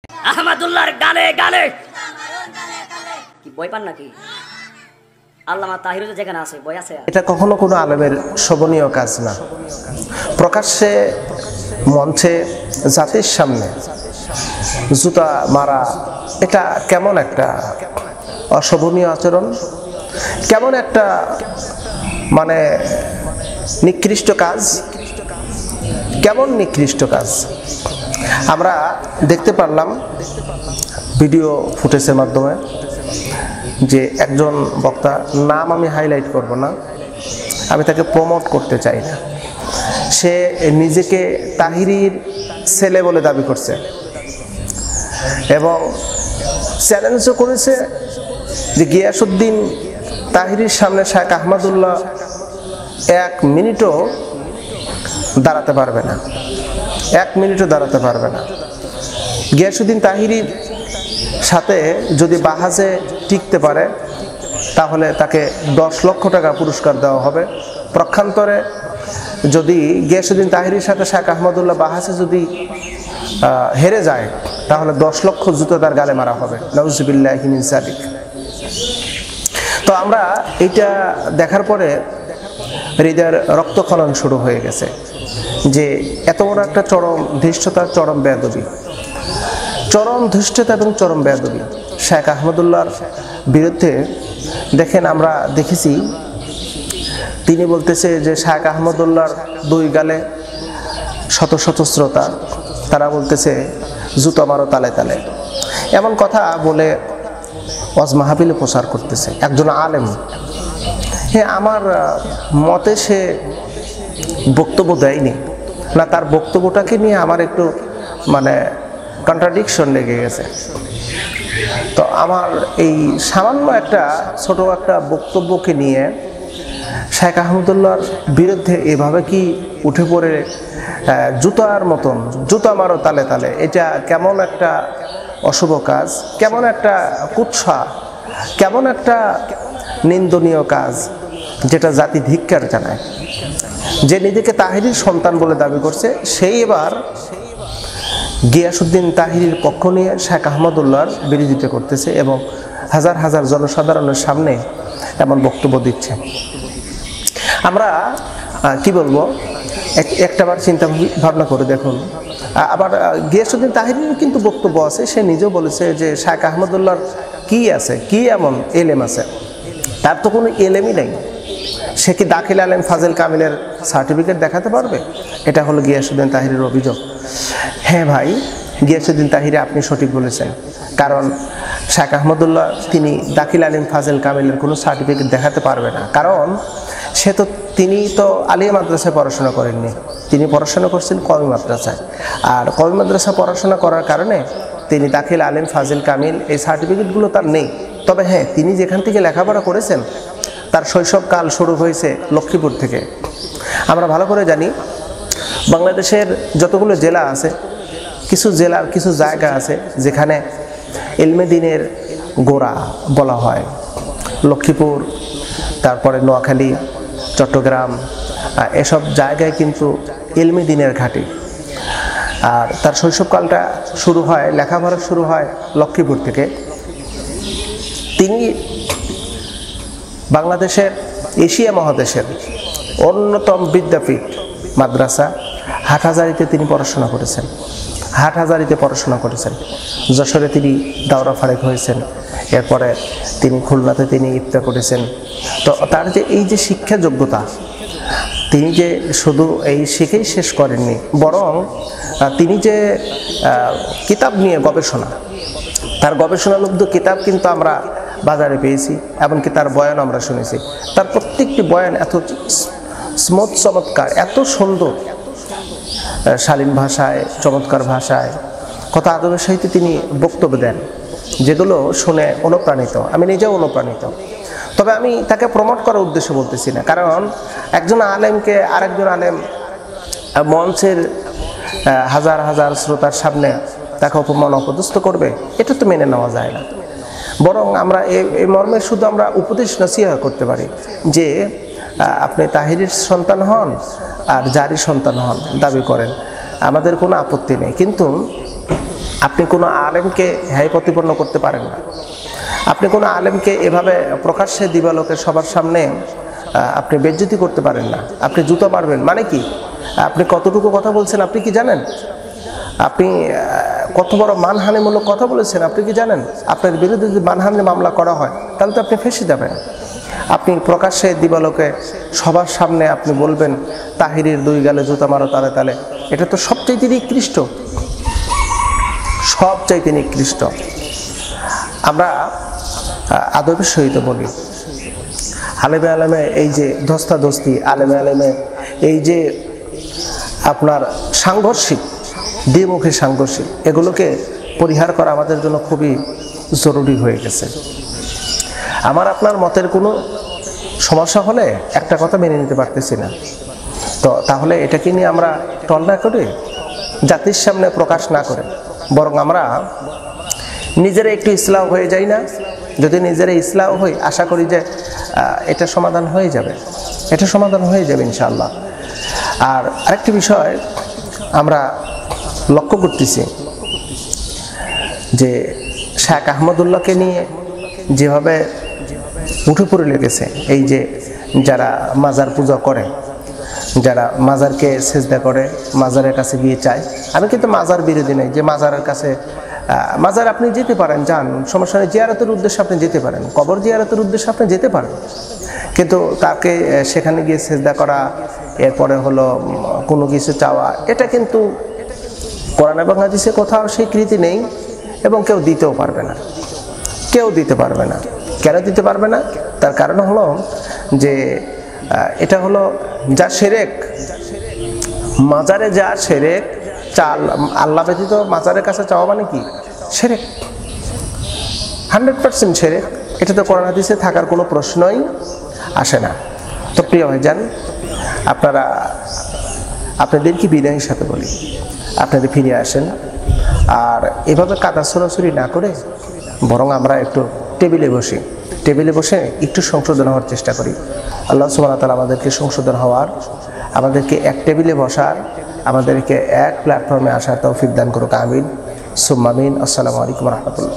আহমদুল্লাহর গালে গালে কি বই পান নাকি? আল্লামা তাহিরুল যেখানে আছে বই আছে। এটা কখনো কোনো আলেমের শোভনীয় কাজ না। প্রকাশ্যে মঞ্চে জাতির সামনে জুতা মারা এটা কেমন একটা অশোভনীয় আচরণ, কেমন একটা মানে নিকৃষ্ট কাজ, কেমন নিকৃষ্ট কাজ। আমরা দেখতে পারলাম ভিডিও ফুটেজের মাধ্যমে যে একজন বক্তা, নাম আমি হাইলাইট করব না, আমি তাকে প্রমোট করতে চাই না, সে নিজেকে তাহিরির ছেলে বলে দাবি করছে এবং চ্যালেঞ্জও করেছে যে গিয়াসউদ্দিন তাহিরির সামনে শেখ আহমদুল্লাহ 1 মিনিটও দাঁড়াতে পারবে না, 1 মিনিটও দাঁড়াতে পারবে না। গিয়াসউদ্দিন তাহিরির সাথে যদি বাহাজে টিকতে পারে তাহলে তাকে 10 লক্ষ টাকা পুরস্কার দেওয়া হবে। পক্ষান্তরে যদি গিয়াসউদ্দিন তাহিরির সাথে শেখ আহমদুল্লাহ বাহাজে যদি হেরে যায় তাহলে 10 লক্ষ জুতো তার গালে মারা হবে। নাউজুবিল্লাহি মিন যালিক। তো আমরা এইটা দেখার পরে হৃদয়ের রক্তক্ষরণ শুরু হয়ে গেছে যে এত বড় একটা চরম ধৃষ্টতা, চরম বেয়াদবি, চরম ধৃষ্টতা এবং চরম বেয়াদবি শেখ আহমদুল্লাহর বিরুদ্ধে। দেখেন, আমরা দেখেছি তিনি বলতেছে যে শেখ আহমদুল্লাহর 2 গালে শত শত শ্রোতা, তারা বলতেছে জুতো মারো তালে তালে, এমন কথা বলে ওয়াজ মাহফিলে প্রচার করতেছে একজন আলেম। হ্যাঁ, আমার মতে সে বক্তব্য দেয়নি না, তার বক্তব্যটাকে নিয়ে আমার একটু মানে কন্ট্রাডিকশন লেগে গেছে। তো আমার এই সামান্য একটা ছোট একটা বক্তব্যকে নিয়ে শেখ আহমদুল্লাহর বিরুদ্ধে এভাবে কি উঠে পড়ে জুতার মতন জুতা মারো তালে তালে, এটা কেমন একটা অশুভ কাজ, কেমন একটা কুৎসা, কেমন একটা নিন্দনীয় কাজ, যেটা জাতি ধিক্কার জানায়। যে নিজেকে তাহিরির সন্তান বলে দাবি করছে সেই এবার গিয়াসউদ্দিন তাহিরির পক্ষ নিয়ে শেখ আহমদুল্লাহর বিরোধিতা করতেছে এবং হাজার হাজার জনসাধারণের সামনে এমন বক্তব্য দিচ্ছে। আমরা কি বলবো, একটাবার চিন্তা ভাবনা করে দেখুন। আবার গিয়াসউদ্দিন তাহিরির কিন্তু বক্তব্য আছে, সে নিজেও বলেছে যে শেখ আহমদুল্লাহর কি আছে, কি এমন এলেম আছে, তার তো কোনো এলেমই নেই। সে কি দাখিল আলেম ফাজিল কামিলের সার্টিফিকেট দেখাতে পারবে? এটা হলো গিয়াসউদ্দিন তাহিরির অভিযোগ। হ্যাঁ ভাই, গিয়াসউদ্দিন তাহিরি আপনি সঠিক বলেছেন, কারণ শেখ আহমদুল্লাহ তিনি দাখিল আলিম ফাজিল কামিলের কোনো সার্টিফিকেট দেখাতে পারবে না, কারণ তিনি তো আলিয়া মাদ্রাসায় পড়াশোনা করেননি, তিনি পড়াশোনা করছেন কওমি মাদ্রাসায়। আর কওমি মাদ্রাসা পড়াশোনা করার কারণে তিনি দাখিল আলিম ফাজিল কামিল এই সার্টিফিকেটগুলো তার নেই। তবে হ্যাঁ, তিনি যেখান থেকে লেখাপড়া করেছেন তার শৈশবকাল শুরু হয়েছে লক্ষ্মীপুর থেকে। আমরা ভালো করে জানি বাংলাদেশের যতগুলো জেলা আছে, কিছু জেলার কিছু জায়গা আছে যেখানে ইলমে দ্বীনের গোড়া বলা হয়। লক্ষ্মীপুর, তারপরে নোয়াখালী, চট্টগ্রাম, এসব জায়গায় কিন্তু ইলমে দ্বীনের ঘাঁটি। আর তার শৈশবকালটা শুরু হয়, লেখাপড়া শুরু হয় লক্ষ্মীপুর থেকে। তিনি বাংলাদেশের এশিয়া মহাদেশের অন্যতম বিদ্যাপীঠ মাদ্রাসা হাটহাজারীতে তিনি পড়াশোনা করেছেন, হাটহাজারীতে পড়াশোনা করেছেন। যশোরে তিনি দাওরা ফারেক হয়েছেন, এরপরে তিনি খুলনাতে তিনি ইফতা করেছেন। তো তার যে এই যে শিক্ষা যোগ্যতা, তিনি যে শুধু এই শিখেই শেষ করেননি, বরং তিনি যে কিতাব নিয়ে গবেষণা, তার গবেষণালব্ধ কিতাব কিন্তু আমরা বাজারে পেয়েছি, এমনকি তার বয়ান আমরা শুনেছি। তার প্রত্যেকটি বয়ান এত স্মুথ, চমৎকার, এত সুন্দর শালীন ভাষায়, চমৎকার ভাষায়, কথা আদবের সহিত তিনি বক্তব্য দেন, যেগুলো শুনে অনুপ্রাণিত, আমি নিজেও অনুপ্রাণিত। তবে আমি তাকে প্রমোট করার উদ্দেশ্যে বলতেছি না, কারণ একজন আলেমকে আরেকজন আলেম মঞ্চের হাজার হাজার শ্রোতার সামনে তাকে অপমান অপদস্থ করবে, এটা তো মেনে নেওয়া যায় না। বরং আমরা এই মর্মে শুধু আমরা উপদেশ নসিহত করতে পারি যে আপনি তাহিরির সন্তান হন আর যারই সন্তান হন দাবি করেন, আমাদের কোনো আপত্তি নেই, কিন্তু আপনি কোনো আলেমকে হ্যায় প্রতিপন্ন করতে পারেন না। আপনি কোনো আলেমকে এভাবে প্রকাশ্যে দিবালোকে সবার সামনে আপনি বেজ্জতি করতে পারেন না। আপনি জুতো মারবেন মানে কি? আপনি কতটুকু কথা বলছেন আপনি কি জানেন? আপনি কত বড় মানহানিমূলক কথা বলেছেন আপনি কি জানেন? আপনার বিরুদ্ধে যদি মানহানি মামলা করা হয় তাহলে তো আপনি ফেঁসে যাবেন। আপনি প্রকাশ্যে দিবালোকে সবার সামনে আপনি বলবেন তাহিরির 2 গালে জুতা মারো তালে তালে, এটা তো সবচাইতে নিকৃষ্ট, সবচাইতে নিকৃষ্ট। আমরা আদবের সহিত বলি, আলেমে আলেমে এই যে ধস্তাধস্তি, আলেমে আলেমে এই যে আপনার সাংঘর্ষিক, দ্বিমুখী সাংঘর্ষিক, এগুলোকে পরিহার করা আমাদের জন্য খুবই জরুরি হয়ে গেছে। আমার আপনার মতের কোনো সমস্যা হলে একটা কথা মেনে নিতে পারতেছি না, তো তাহলে এটাকে নিয়ে আমরা টল না করে, জাতির সামনে প্রকাশ না করে, বরং আমরা নিজেরা একটু ইসলাম হয়ে যাই না? যদি নিজেরা ইসলাম হই, আশা করি যে এটা সমাধান হয়ে যাবে, এটা সমাধান হয়ে যাবে ইনশাআল্লাহ। আর আরেকটি বিষয় আমরা লক্ষ্য করতেছি যে শেখ আহমদুল্লাহকে নিয়ে যেভাবে উঠে পড়ে লেগেছে, এই যে যারা মাজার পূজা করে, যারা মাজারকে সেজদা করে, মাজারের কাছে গিয়ে চায়, আমি কিন্তু মাজার বিরোধী নই, যে মাজারের কাছে মাজার আপনি যেতে পারেন, যান, সমস্যা নেই, জিয়ারতের উদ্দেশ্যে আপনি যেতে পারেন, কবর জিয়ারতের উদ্দেশ্যে আপনি যেতে পারেন, কিন্তু তাকে সেখানে গিয়ে সেজদা করা, এরপরে হলো কোনো কিছু চাওয়া, এটা কিন্তু কোরআন এবং হাদিসে কোথাও স্বীকৃতি নেই এবং কেউ দিতেও পারবে না, কেউ দিতে পারবে না। কেন দিতে পারবে না? তার কারণ হলো যে এটা হলো যা শিরক, মাজারে যা শিরক, আল্লাহ ব্যতীত মাজারের কাছে চাওয়া মানে কি? শিরক, 100% শিরক। এটা তো কোরআন হাদিসে থাকার কোনো প্রশ্নই আসে না। তো প্রিয় ভাইজান, আপনাদেরকে বিনয়ের সাথে বলি, আপনাদের ফিরে আসেন, আর এভাবে কাদা ছোড়াছুরি না করে বরং আমরা একটু টেবিলে বসে একটু সংশোধন হওয়ার চেষ্টা করি। আল্লাহ সুবহানাহু ওয়া তাআলা আমাদেরকে সংশোধন হওয়ার, আমাদেরকে এক টেবিলে বসার, আমাদেরকে এক প্ল্যাটফর্মে আসার তৌফিক দান করুক। আমিন সুম্মা আমিন। আসসালামু আলাইকুম ওয়া রাহমাতুল্লাহ।